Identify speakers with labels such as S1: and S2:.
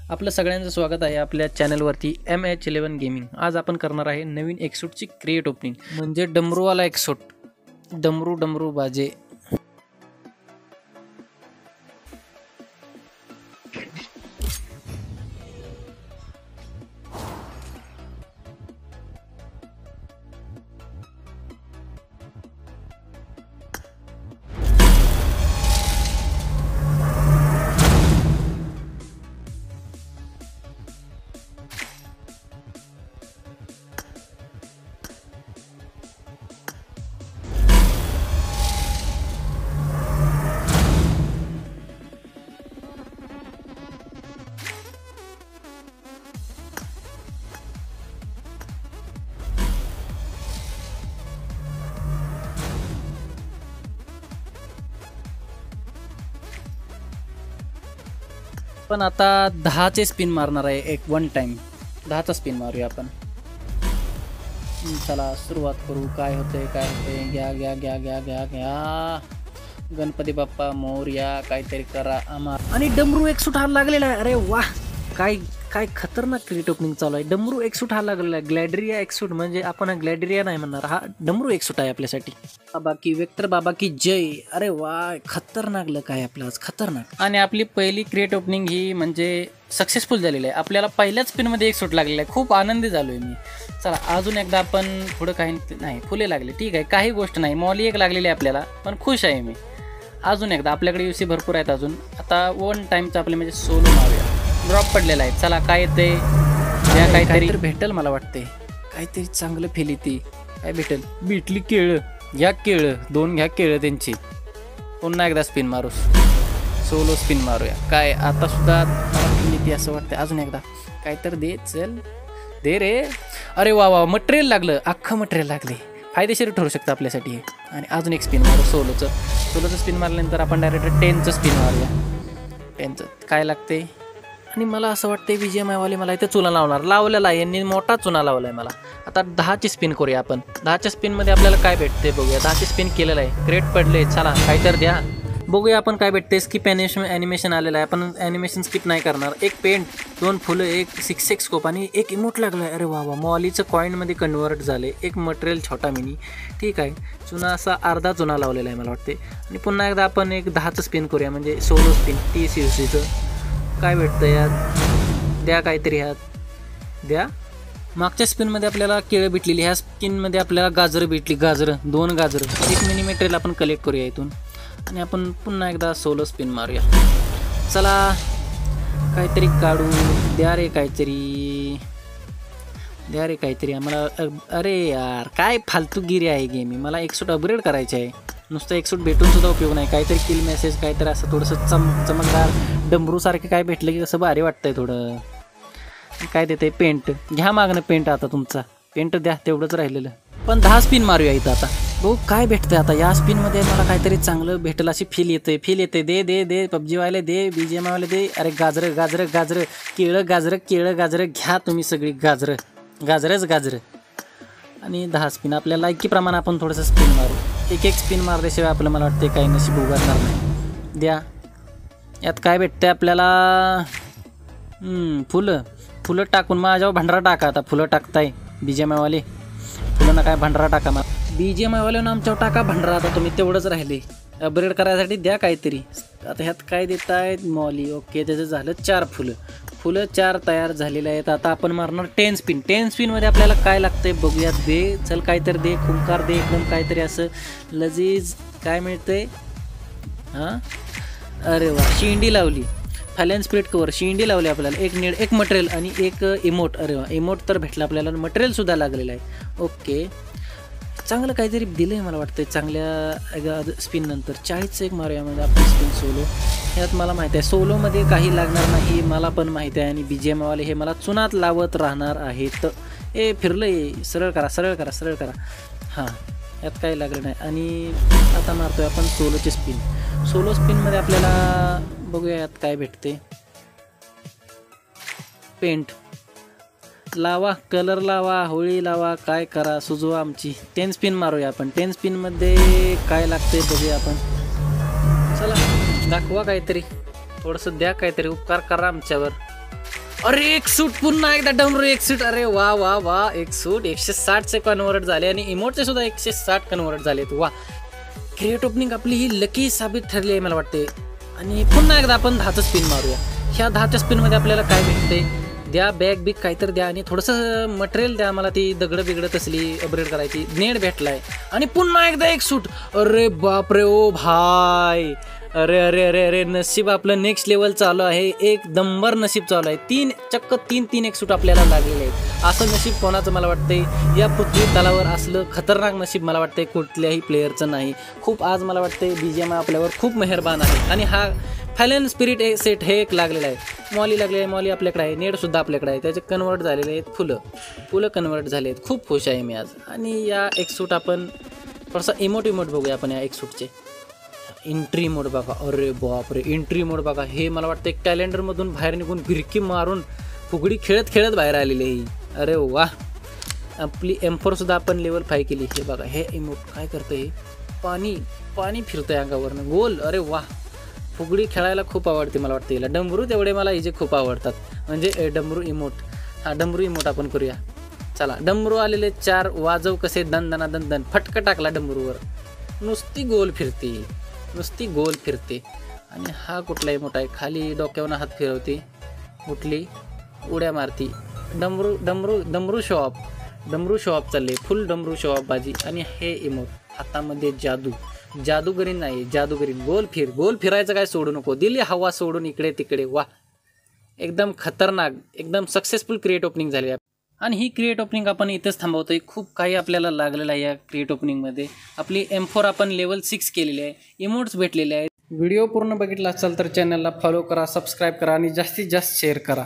S1: आपलं सगळ्यांचं स्वागत आहे आपल्या चॅनलवरती MH11 गेमिंग। आज आपण करणार आहे नवीन एक्सूटची क्रिएट ओपनिंग, म्हणजे डमरूवाला एक्सूट। डमरू बाजे। पण आता 10चे स्पिन मारणार आहे, एक वन टाइम 10चा स्पिन मारूया आपण। चला सुरुवात करू। काय होते घ्या घ्या घ्या घ्या घ्या घ्या गणपती बाप्पा मोरया, काहीतरी करा आम्हाला। आणि डमरू एक्सूट हा लागलेला आहे। अरे वाह, काय काय खतरनाक क्रिएट ओपनिंग चालू आहे। डमरू एक्सूट हा लागलेला आहे। ग्लॅडरिया एक्सूट म्हणजे आपण ग्लॅडरिया नाही म्हणणार, हा डमरू एक्सूट आहे आपल्यासाठी। बाबा की वेक्टर बाबा की जय। अरे वाह, खतरनाक लक आहे आपला आज, खतरनाक। आणि आपली पहिली क्रिएट ओपनिंग ही म्हणजे सक्सेसफुल झालेली आहे। आपल्याला पहिल्याच स्पिनमध्ये एक्सूट लागलेला आहे। खूप आनंदी झालोय मी। चला अजून एकदा आपण पुढं काही नाही, फुले लागले ठीक आहे, काही गोष्ट नाही। मॉली एक लागलेली आहे आपल्याला, पण खुश आहे मी। अजून एकदा आपल्याकडे यूसी भरपूर आहेत अजून। आता वन टाइमचं आपले म्हणजे सोलो मारूया। ड्रॉप पडलेला आहे। चला काय येते या, काहीतरी भेटेल मला वाटते, काहीतरी चांगलं फेल येते। काय भेटेल? भेटली केळं। घ्या केळं, 2 घ्या केळं त्यांची। पुन्हा एकदा स्पिन मारू, सोलो स्पिन मारूया। काय आता सुद्धा फेल येते असं वाटतं। अजून एकदा काहीतरी दे, चल दे रे। अरे वा वा, मटेरियल लागलं, अख्खं मटेरियल लागले। फायदेशीर ठरू शकतं आपल्यासाठी हे। आणि अजून एक स्पिन मारू, सोलोचं स्पिन मारल्यानंतर आपण डायरेक्ट 10चं स्पिन मारूया। 10चं काय लागते? आणि मला असं वाटतं BGMI मला इथे चुना लावलेला आहे यांनी, मोठा चुना लावला आहे मला। आता 10ची स्पिन करूया आपण। 10च्या स्पिनमध्ये आपल्याला काय भेटते बघूया। 10ची स्पिन केलेलं आहे, ग्रेट पडले। चला काहीतरी द्या, बघूया आपण काय भेटते। स्किप ॲनिमेशन आलेलं आहे, आपण ॲनिमेशन स्किप नाही करणार। एक पेंट, 2 फुलं, एक 6 स्कोप आणि एक इमोट लागलं आहे। अरे वा वा, मॉलीचं कॉईनमध्ये कन्वर्ट झाले। एक मटेरियल छोटा मिनी, ठीक आहे। चुना असा अर्धा चुना लावलेला आहे मला वाटते। आणि पुन्हा एकदा आपण एक 10चं स्पिन करूया, म्हणजे सोलो स्पिन 30 UCचं। काय भेटतं यात? द्या काहीतरी, ह्यात द्या। मागच्या स्पिनमध्ये आपल्याला केळं भेटलेली, ह्या स्पिनमध्ये आपल्याला गाजरं भेटली। 2 गाजरं, एक मिनी मटेरियल आपण कलेक्ट करूया इथून। आणि आपण पुन्हा एकदा सोलो स्पिन मारूया। चला काहीतरी काढू, द्या रे काहीतरी आम्हाला। अरे यार, काय फालतूगिरी आहे गेम। मला एक्सूट अपग्रेड करायचे आहे, नुसतं एक्सूट भेटून सुद्धा उपयोग नाही। काहीतरी किल मेसेज, काहीतरी असं थोडंसं चमकदार डमरूसारखे काय भेटलं की कसं भारी वाटतंय थोडं। काय देते? पेंट घ्या मागणं, पेंट आता तुमचा पेंट द्या, तेवढंच राहिलेलं। पण 10 स्पिन मारूया इथं आता, बघू काय भेटतंय आता। या स्पिनमध्ये मला काहीतरी चांगलं भेटेल अशी फील येते। दे पबजीवाले दे, BGMI दे। अरे गाजरं केळं घ्या तुम्ही सगळी गाजरं। आणि 10 स्पिन आपल्या लायकीप्रमाणे आपण थोडंसं स्पिन मारू। एक स्पिन मारल्याशिवाय आपलं मला वाटते काही नशीब उगारणार नाही। द्या, यात काय भेटतंय आपल्याला? फुलं टाकून माझ्यावर भंडारा टाका। आता फुलं टाकताय BGMI फुलं ना, काय भंडारा टाका BGMI ना आमच्यावर टाका भंडारा। आता तुम्ही तेवढंच राहिले, अपग्रेड करायसाठी द्या काहीतरी। आता ह्यात काय देत आहेत? मॉली, ओके, त्याचं झालं 4 फुलं 4 तयार झालेले आहेत। आता आपण मारणार 10 स्पिन। 10 स्पिनमध्ये आपल्याला काय लागतंय बघूया। दे, चल काहीतरी दे, खुंकार दे, एकदम काहीतरी असं लजीज। काय मिळतंय? हां, अरे वा, शेंडी लावली। फॅलन स्पिरिट कवर, शेंडी लावली आपल्याला। एक मटेरियल आणि एक इमोट। अरे वा, इमोट तर भेटला आपल्याला, मटेरियलसुद्धा लागलेलं आहे। ओके, चांगलं काहीतरी दिलं आहे मला वाटतं चांगल्या स्पिन नंतर। 40चं एक मारूया म्हणजे आपण स्पिन सोलो। ह्यात मला माहिती आहे सोलोमध्ये काही लागणार नाही, मला पण माहिती आहे। आणि BGMI हे मला चुनात लावत राहणार आहेत। फिरलं, सरळ करा। हां, यात काही लागलं नाही। आणि आता मारतोय आपण सोलोची स्पिन। सोलो स्पिनमध्ये आपल्याला बघूया यात काय भेटते। पेंट लावा, कलर लावा, होळी लावा, काय करा, सुजवा आमची। 10 स्पिन मारूया आपण। 10 स्पिनमध्ये काय लागते बघूया आपण। चला दाखवा काहीतरी, थोडंसं द्या काहीतरी, उपकार करा आमच्यावर। अरे एक सूट पुन्हा एकदा डमरू एक सूट. अरे वा वा वा, एक सूट 160चे कन्वर्ट झाले आणि इमोटचे सुद्धा 160 कन्वर्ट झालेत. वा, क्रिएट ओपनिंग आपली ही लकी साबित ठरली आहे मला वाटते. आणि पुन्हा एकदा आपण 10चं स्पिन मारूया. ह्या 10च्या स्पिनमध्ये आपल्याला काय भेटते? द्या बॅग बिग काहीतरी द्या आणि थोडंसं मटेरियल द्या मला, ती दगडं बिगडं तसली अपग्रेड करायची. नेट भेटलाय आणि पुन्हा एकदा एक सूट. अरे बापरे, ओ भाई, अरे अरे अरे अरे, नशीब आपलं नेक्स्ट लेवल चालू आहे. एक नंबर नशीब चालू आहे. चक्क तीन एक सूट आपल्याला लागलेले आहेत. असं नशीब कोणाचं मला वाटतंय या पृथ्वी तलावर असलं खतरनाक नशीब मला वाटतंय कुठल्याही प्लेअरचं नाही. खूप आज मला वाटतंय BGMI आपल्यावर खूप मेहरबान आहे. आणि हा फॅलन स्पिरिट सेट हे एक लागलेला आहे. मॉली लागले आहे, मॉली आपल्याकडे आहे, नेटसुद्धा आपल्याकडे आहे. त्याचे कन्वर्ट झालेले आहेत फुलं कन्वर्ट झाले आहेत. खूप खुश आहे मी आज. आणि या एक सूट आपण थोडासा इमोट बघूया आपण या एक सूटचे. एंट्री मोड बघा. अरे बापरे, एंट्री मोड बघा. हे मला वाटतं एक कॅलेंडरमधून बाहेर निघून भिरकी मारून फुगडी खेळत बाहेर आलेली ही. अरे वा, आपली M4 सुद्धा आपण लेवल 5 केली. हे बघा, हे इमोट काय करतं, हे पाणी फिरतंय अंगावरनं गोल. अरे वा, फुगडी खेळायला खूप आवडते मला वाटतं हिला. डमरू तेवढे मला हिचे खूप आवडतात, म्हणजे डमरू इमोट. हा डमरू इमोट आपण करूया. चला, डमरू आलेले 4. वाजव कसे दन फटका टाकला डमरूवर. नुसती गोल फिरते. आणि हा कुठला इमोट आहे? खाली डोक्यावर हात फिरवते, उठली उड्या मारती. डमरू शॉप चालले, फुल डमरू शॉप बाजी. आणि हे इमोट हातामध्ये जादूगरीन नाही, जादूगरीन. गोल फिरायचं काय सोडू नको, दिली हवा सोडून इकडे तिकडे. वा, एकदम खतरनाक, एकदम सक्सेसफुल क्रिएट ओपनिंग झाली. आणि ही क्रिएट ओपनिंग आपण इथंच थांबवतोय. खूप काही आपल्याला लागलेलं आहे या क्रिएट ओपनिंगमध्ये. आपली M4 आपण लेवल 6 केलेली आहे, इमोट्स भेटलेले आहेत. व्हिडिओ पूर्ण बघितला असाल तर चॅनलला फॉलो करा, सबस्क्राईब करा आणि जास्तीत जास्त शेअर करा.